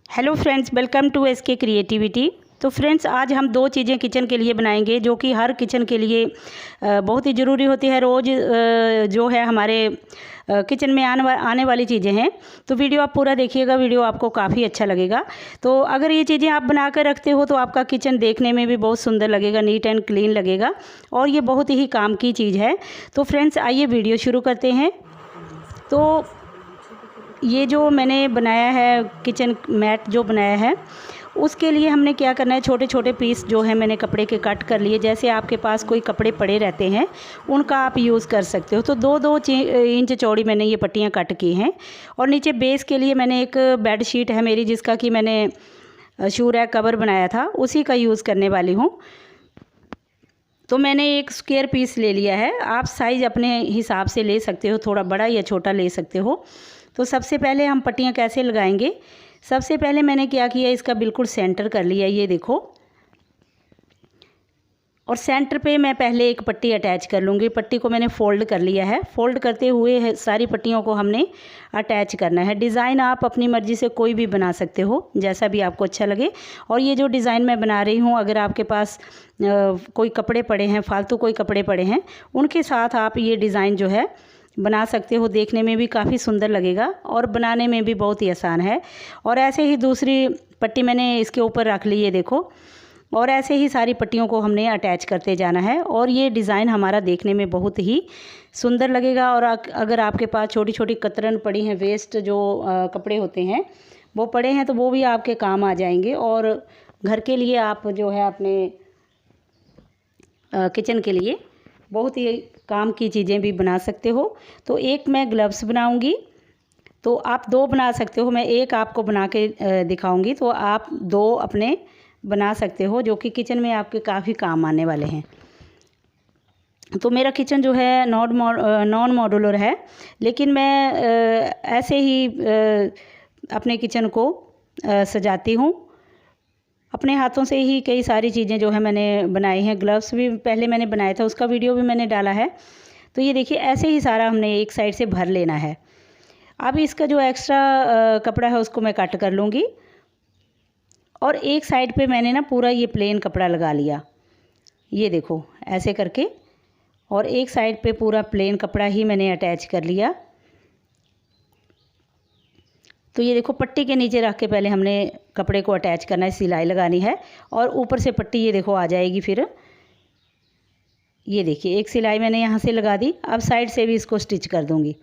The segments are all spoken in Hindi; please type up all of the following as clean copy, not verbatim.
Hello friends, welcome to SK creativity. तो फ्रेंड्स, आज हम दो चीज़ें किचन के लिए बनाएंगे जो कि हर किचन के लिए बहुत ही ज़रूरी होती है। रोज़ जो है हमारे किचन में आने वाली चीज़ें हैं। तो वीडियो आप पूरा देखिएगा, वीडियो आपको काफ़ी अच्छा लगेगा। तो अगर ये चीज़ें आप बना कर रखते हो तो आपका किचन देखने में भी बहुत सुंदर लगेगा, नीट एंड क्लीन लगेगा और ये बहुत ही काम की चीज़ है। तो फ्रेंड्स, आइए वीडियो शुरू करते हैं। तो ये जो मैंने बनाया है किचन मैट जो बनाया है, उसके लिए हमने क्या करना है, छोटे छोटे पीस जो है मैंने कपड़े के कट कर लिए। जैसे आपके पास कोई कपड़े पड़े रहते हैं उनका आप यूज़ कर सकते हो। तो 2-2 इंच चौड़ी मैंने ये पट्टियाँ कट की हैं। और नीचे बेस के लिए मैंने एक बेड शीट है मेरी, जिसका कि मैंने शू रैक कवर बनाया था, उसी का यूज़ करने वाली हूँ। तो मैंने एक स्क्वायर पीस ले लिया है। आप साइज़ अपने हिसाब से ले सकते हो, थोड़ा बड़ा या छोटा ले सकते हो। तो सबसे पहले हम पट्टियाँ कैसे लगाएंगे, सबसे पहले मैंने क्या किया, इसका बिल्कुल सेंटर कर लिया, ये देखो। और सेंटर पे मैं पहले एक पट्टी अटैच कर लूँगी। पट्टी को मैंने फ़ोल्ड कर लिया है। फ़ोल्ड करते हुए सारी पट्टियों को हमने अटैच करना है। डिज़ाइन आप अपनी मर्ज़ी से कोई भी बना सकते हो, जैसा भी आपको अच्छा लगे। और ये जो डिज़ाइन मैं बना रही हूँ, अगर आपके पास कोई कपड़े पड़े हैं, फालतू कोई कपड़े पड़े हैं, उनके साथ आप ये डिज़ाइन जो है बना सकते हो। देखने में भी काफ़ी सुंदर लगेगा और बनाने में भी बहुत ही आसान है। और ऐसे ही दूसरी पट्टी मैंने इसके ऊपर रख ली है, देखो। और ऐसे ही सारी पट्टियों को हमने अटैच करते जाना है और ये डिज़ाइन हमारा देखने में बहुत ही सुंदर लगेगा। और अगर आपके पास छोटी छोटी कतरन पड़ी हैं, वेस्ट जो कपड़े होते हैं वो पड़े हैं, तो वो भी आपके काम आ जाएंगे। और घर के लिए आप जो है अपने किचन के लिए बहुत ही काम की चीज़ें भी बना सकते हो। तो एक मैं ग्लव्स बनाऊंगी, तो आप दो बना सकते हो। मैं एक आपको बना के दिखाऊंगी, तो आप दो अपने बना सकते हो जो कि किचन में आपके काफ़ी काम आने वाले हैं। तो मेरा किचन जो है नॉन मॉड्यूलर है, लेकिन मैं ऐसे ही अपने किचन को सजाती हूँ। अपने हाथों से ही कई सारी चीज़ें जो है मैंने बनाई हैं। ग्लव्स भी पहले मैंने बनाया था, उसका वीडियो भी मैंने डाला है। तो ये देखिए, ऐसे ही सारा हमने एक साइड से भर लेना है। अब इसका जो एक्स्ट्रा कपड़ा है उसको मैं कट कर लूँगी। और एक साइड पे मैंने ना पूरा ये प्लेन कपड़ा लगा लिया, ये देखो ऐसे करके। और एक साइड पे पूरा प्लेन कपड़ा ही मैंने अटैच कर लिया। तो ये देखो, पट्टी के नीचे रख के पहले हमने कपड़े को अटैच करना है, सिलाई लगानी है और ऊपर से पट्टी ये देखो आ जाएगी। फिर ये देखिए, एक सिलाई मैंने यहाँ से लगा दी। अब साइड से भी इसको स्टिच कर दूँगी,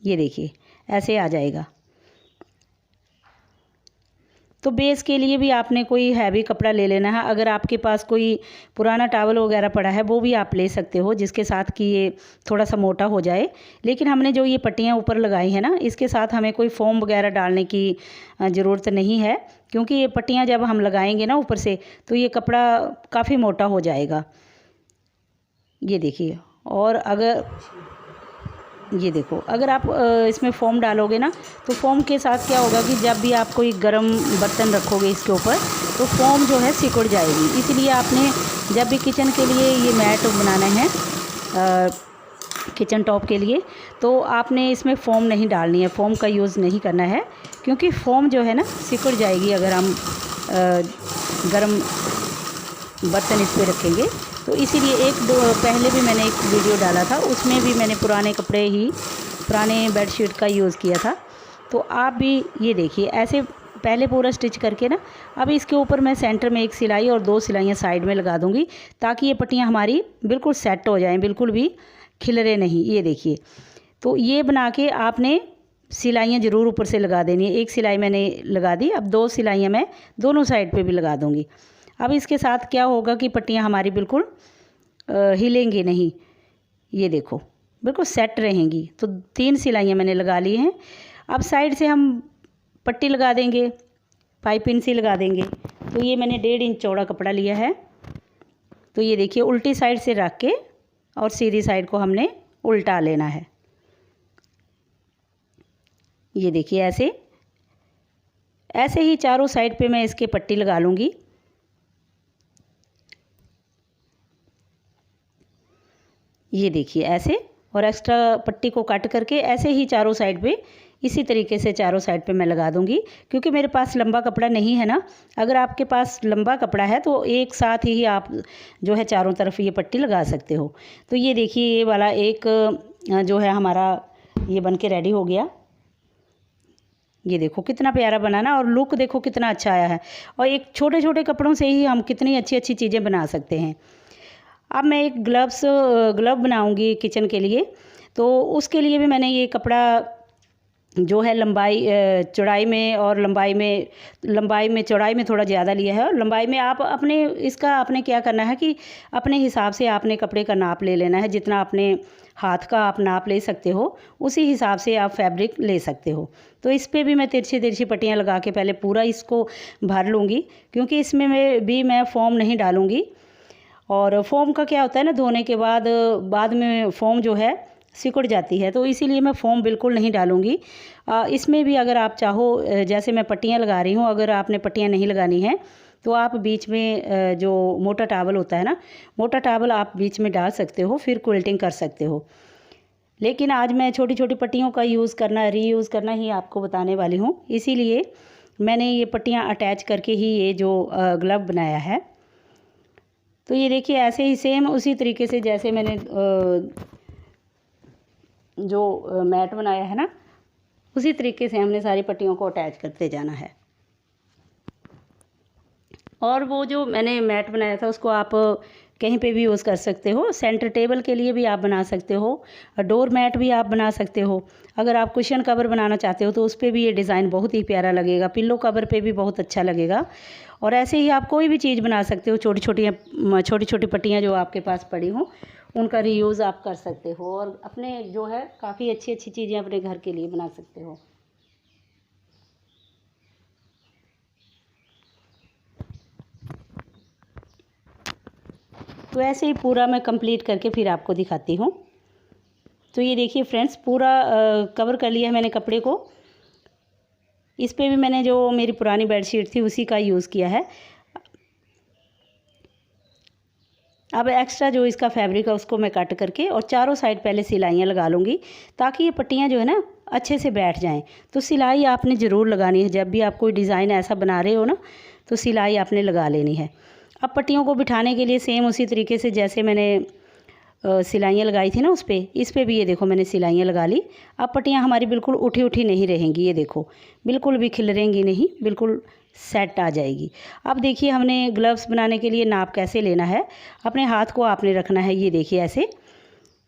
ये देखिए ऐसे आ जाएगा। तो बेस के लिए भी आपने कोई हैवी कपड़ा ले लेना है। अगर आपके पास कोई पुराना टॉवल वगैरह पड़ा है वो भी आप ले सकते हो, जिसके साथ कि ये थोड़ा सा मोटा हो जाए। लेकिन हमने जो ये पट्टियाँ ऊपर लगाई हैं ना, इसके साथ हमें कोई फोम वगैरह डालने की ज़रूरत नहीं है, क्योंकि ये पट्टियाँ जब हम लगाएंगे ना ऊपर से, तो ये कपड़ा काफ़ी मोटा हो जाएगा, ये देखिए। और अगर ये देखो, अगर आप इसमें फ़ोम डालोगे ना, तो फ़ोम के साथ क्या होगा कि जब भी आप कोई गर्म बर्तन रखोगे इसके ऊपर, तो फ़ोम जो है सिकुड़ जाएगी। इसलिए आपने जब भी किचन के लिए ये मैट बनाना है, किचन टॉप के लिए, तो आपने इसमें फ़ोम नहीं डालनी है, फ़ोम का यूज़ नहीं करना है, क्योंकि फ़ोम जो है ना सिकुड़ जाएगी अगर हम गर्म बर्तन इस पर रखेंगे। तो इसीलिए पहले भी मैंने एक वीडियो डाला था, उसमें भी मैंने पुराने बेडशीट का यूज़ किया था। तो आप भी ये देखिए, ऐसे पहले पूरा स्टिच करके ना, अब इसके ऊपर मैं सेंटर में एक सिलाई और 2 सिलाइयाँ साइड में लगा दूँगी, ताकि ये पट्टियाँ हमारी बिल्कुल सेट हो जाएँ, बिल्कुल भी खिलरे नहीं, ये देखिए। तो ये बना के आपने सिलाइयाँ ज़रूर ऊपर से लगा देनी है। एक सिलाई मैंने लगा दी, अब 2 सिलाइयाँ मैं दोनों साइड पे भी लगा दूँगी। अब इसके साथ क्या होगा कि पट्टियाँ हमारी बिल्कुल हिलेंगी नहीं, ये देखो बिल्कुल सेट रहेंगी। तो 3 सिलाइयाँ मैंने लगा ली हैं। अब साइड से हम पट्टी लगा देंगे, पाइपिंग सी लगा देंगे। तो ये मैंने 1.5 इंच चौड़ा कपड़ा लिया है। तो ये देखिए, उल्टी साइड से रख के और सीधी साइड को हमने उल्टा लेना है, ये देखिए ऐसे ही चारों साइड पे मैं इसके पट्टी लगा लूँगी। ये देखिए ऐसे, और एक्स्ट्रा पट्टी को कट करके ऐसे ही चारों साइड पे इसी तरीके से चारों साइड पे मैं लगा दूंगी, क्योंकि मेरे पास लंबा कपड़ा नहीं है ना। अगर आपके पास लंबा कपड़ा है तो एक साथ ही आप जो है चारों तरफ ये पट्टी लगा सकते हो। तो ये देखिए ये वाला एक जो है हमारा ये बन के रेडी हो गया। ये देखो कितना प्यारा बना ना, और लुक देखो कितना अच्छा आया है। और एक छोटे छोटे कपड़ों से ही हम कितनी अच्छी अच्छी चीज़ें बना सकते हैं। अब मैं एक ग्लव बनाऊंगी किचन के लिए। तो उसके लिए भी मैंने ये कपड़ा जो है लंबाई चौड़ाई में और लंबाई में चौड़ाई में थोड़ा ज़्यादा लिया है, और लंबाई में आप आपने क्या करना है कि अपने हिसाब से आपने कपड़े का नाप ले लेना है। जितना अपने हाथ का आप नाप ले सकते हो उसी हिसाब से आप फैब्रिक ले सकते हो। तो इस पर भी मैं तिरछी तिरछी पट्टियाँ लगा के पहले पूरा इसको भर लूँगी, क्योंकि इसमें मैं फोम नहीं डालूँगी। और फोम का क्या होता है ना, धोने के बाद में फोम जो है सिकुड़ जाती है, तो इसीलिए मैं फोम बिल्कुल नहीं डालूँगी। इसमें भी अगर आप चाहो, जैसे मैं पट्टियाँ लगा रही हूँ, अगर आपने पट्टियाँ नहीं लगानी है तो आप बीच में जो मोटा टावल होता है ना, मोटा टावल आप बीच में डाल सकते हो, फिर क्विल्टिंग कर सकते हो। लेकिन आज मैं छोटी छोटी पट्टियों का रीयूज़ करना ही आपको बताने वाली हूँ, इसीलिए मैंने ये पट्टियाँ अटैच करके ही ये जो ग्लव बनाया है। तो ये देखिए ऐसे ही सेम उसी तरीके से जैसे मैंने जो मैट बनाया है ना, उसी तरीके से हमने सारी पट्टियों को अटैच करते जाना है। और वो जो मैंने मैट बनाया था उसको आप कहीं पे भी यूज़ कर सकते हो। सेंटर टेबल के लिए भी आप बना सकते हो, डोर मैट भी आप बना सकते हो। अगर आप कुशन कवर बनाना चाहते हो तो उस पर भी ये डिज़ाइन बहुत ही प्यारा लगेगा, पिल्लो कवर पे भी बहुत अच्छा लगेगा। और ऐसे ही आप कोई भी चीज़ बना सकते हो। छोटी छोटी पट्टियाँ जो आपके पास पड़ी हों उनका रीयूज़ आप कर सकते हो, और अपने जो है काफ़ी अच्छी अच्छी चीज़ें अपने घर के लिए बना सकते हो। तो ऐसे ही पूरा मैं कंप्लीट करके फिर आपको दिखाती हूँ। तो ये देखिए फ्रेंड्स, पूरा कवर कर लिया है मैंने कपड़े को। इस पे भी मैंने जो मेरी पुरानी बेडशीट थी उसी का यूज़ किया है। अब एक्स्ट्रा जो इसका फैब्रिक है उसको मैं कट करके और चारों साइड पहले सिलाइयाँ लगा लूँगी, ताकि ये पट्टियाँ जो है ना अच्छे से बैठ जाएं। तो सिलाई आपने ज़रूर लगानी है, जब भी आप कोई डिज़ाइन ऐसा बना रहे हो ना तो सिलाई आपने लगा लेनी है। अब पट्टियों को बिठाने के लिए सेम उसी तरीके से जैसे मैंने सिलाइयाँ लगाई थी ना इस पे भी ये देखो मैंने सिलाइयाँ लगा ली। अब पट्टियाँ हमारी बिल्कुल उठी उठी नहीं रहेंगी, ये देखो बिल्कुल भी खिलरेंगी नहीं, बिल्कुल सेट आ जाएगी। अब देखिए हमने ग्लव्स बनाने के लिए नाप कैसे लेना है। अपने हाथ को आपने रखना है, ये देखिए ऐसे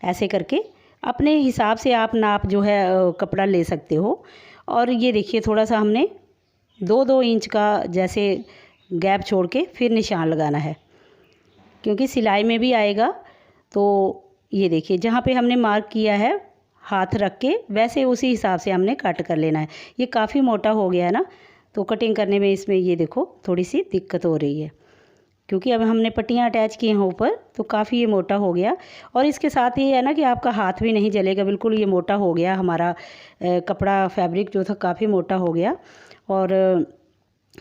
ऐसे करके अपने हिसाब से आप नाप जो है कपड़ा ले सकते हो। और ये देखिए थोड़ा सा हमने 2-2 इंच का जैसे गैप छोड़ के फिर निशान लगाना है, क्योंकि सिलाई में भी आएगा। तो ये देखिए जहाँ पे हमने मार्क किया है हाथ रख के वैसे उसी हिसाब से हमने कट कर लेना है। ये काफ़ी मोटा हो गया है ना, तो कटिंग करने में इसमें ये देखो थोड़ी सी दिक्कत हो रही है, क्योंकि अब हमने पट्टियाँ अटैच की हैं ऊपर, तो काफ़ी ये मोटा हो गया। और इसके साथ ये है ना कि आपका हाथ भी नहीं जलेगा, बिल्कुल ये मोटा हो गया हमारा कपड़ा, फैब्रिक जो था काफ़ी मोटा हो गया। और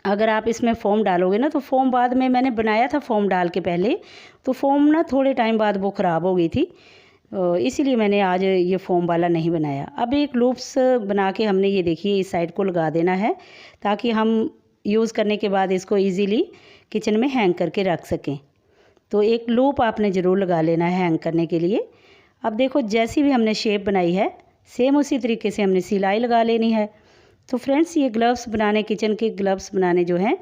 अगर आप इसमें फ़ोम डालोगे ना, तो फ़ोम बाद में मैंने बनाया था फ़ोम डाल के पहले, तो फ़ोम ना थोड़े टाइम बाद वो ख़राब हो गई थी, इसीलिए मैंने आज ये फ़ोम वाला नहीं बनाया। अब एक लूप्स बना के हमने ये देखिए इस साइड को लगा देना है, ताकि हम यूज़ करने के बाद इसको ईज़िली किचन में हैंग करके रख सकें। तो एक लूप आपने ज़रूर लगा लेना है हैंग करने के लिए। अब देखो जैसी भी हमने शेप बनाई है सेम उसी तरीके से हमने सिलाई लगा लेनी है। तो फ्रेंड्स ये ग्लव्स बनाने, किचन के ग्लव्स बनाने जो हैं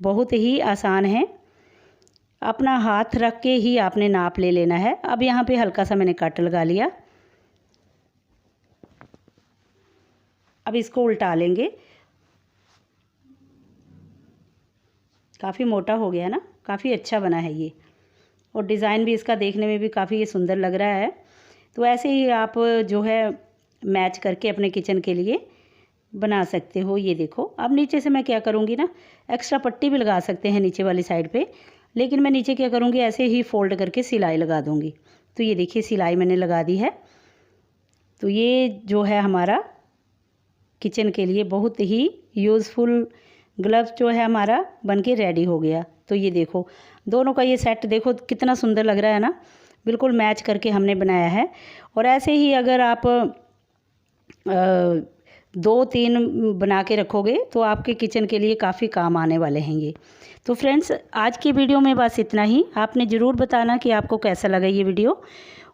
बहुत ही आसान हैं। अपना हाथ रख के ही आपने नाप ले लेना है। अब यहाँ पे हल्का सा मैंने कट लगा लिया। अब इसको उल्टा लेंगे। काफ़ी मोटा हो गया ना, काफ़ी अच्छा बना है ये, और डिज़ाइन भी इसका देखने में भी काफ़ी सुंदर लग रहा है। तो ऐसे ही आप जो है मैच करके अपने किचन के लिए बना सकते हो। ये देखो अब नीचे से मैं क्या करूँगी ना, एक्स्ट्रा पट्टी भी लगा सकते हैं नीचे वाली साइड पे, लेकिन मैं नीचे क्या करूँगी ऐसे ही फोल्ड करके सिलाई लगा दूँगी। तो ये देखिए सिलाई मैंने लगा दी है। तो ये जो है हमारा किचन के लिए बहुत ही यूज़फुल ग्लव्स जो है हमारा बनके रेडी हो गया। तो ये देखो दोनों का ये सेट देखो कितना सुंदर लग रहा है ना, बिल्कुल मैच करके हमने बनाया है। और ऐसे ही अगर आप 2-3 बना के रखोगे तो आपके किचन के लिए काफ़ी काम आने वाले हैं ये। तो फ्रेंड्स आज की वीडियो में बस इतना ही। आपने ज़रूर बताना कि आपको कैसा लगा ये वीडियो।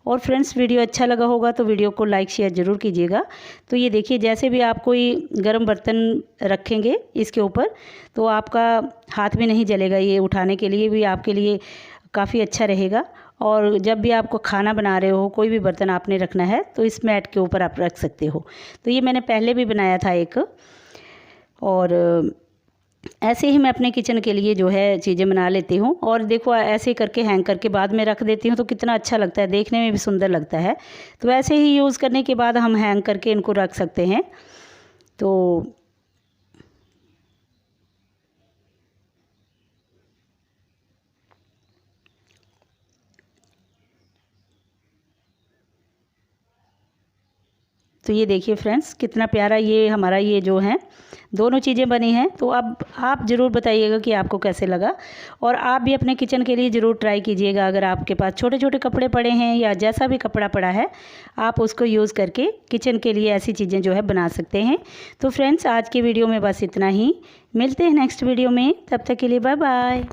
और फ्रेंड्स वीडियो अच्छा लगा होगा तो वीडियो को लाइक शेयर ज़रूर कीजिएगा। तो ये देखिए, जैसे भी आप कोई गर्म बर्तन रखेंगे इसके ऊपर तो आपका हाथ भी नहीं जलेगा, ये उठाने के लिए भी आपके लिए काफ़ी अच्छा रहेगा। और जब भी आपको खाना बना रहे हो, कोई भी बर्तन आपने रखना है तो इस मैट के ऊपर आप रख सकते हो। तो ये मैंने पहले भी बनाया था एक, और ऐसे ही मैं अपने किचन के लिए जो है चीज़ें बना लेती हूँ। और देखो ऐसे करके हैंग करके बाद में रख देती हूँ तो कितना अच्छा लगता है, देखने में भी सुंदर लगता है। तो ऐसे ही यूज़ करने के बाद हम हैंग करके इनको रख सकते हैं। तो ये देखिए फ्रेंड्स कितना प्यारा ये हमारा ये जो है दोनों चीज़ें बनी हैं। तो अब आप ज़रूर बताइएगा कि आपको कैसे लगा, और आप भी अपने किचन के लिए ज़रूर ट्राई कीजिएगा। अगर आपके पास छोटे छोटे कपड़े पड़े हैं या जैसा भी कपड़ा पड़ा है, आप उसको यूज़ करके किचन के लिए ऐसी चीज़ें जो है बना सकते हैं। तो फ्रेंड्स आज की वीडियो में बस इतना ही। मिलते हैं नेक्स्ट वीडियो में, तब तक के लिए बाय बाय।